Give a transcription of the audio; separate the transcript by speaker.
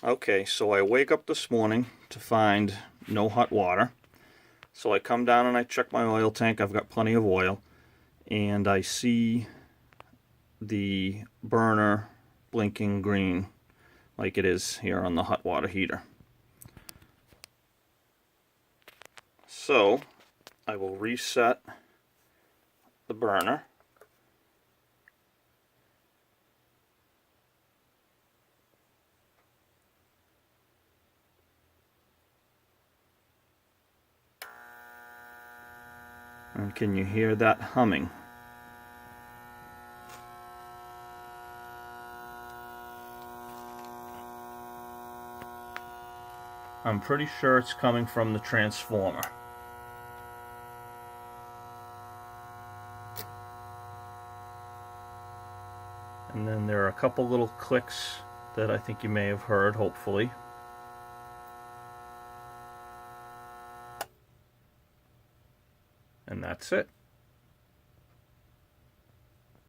Speaker 1: Okay, so I wake up this morning to find no hot water. So I come down and I check my oil tank. I've got plenty of oil. And I see the burner blinking green like it is here on the hot water heater. So I will reset the burner. And can you hear that humming? I'm pretty sure it's coming from the transformer. And then there are a couple little clicks that I think you may have heard, hopefully. And that's it.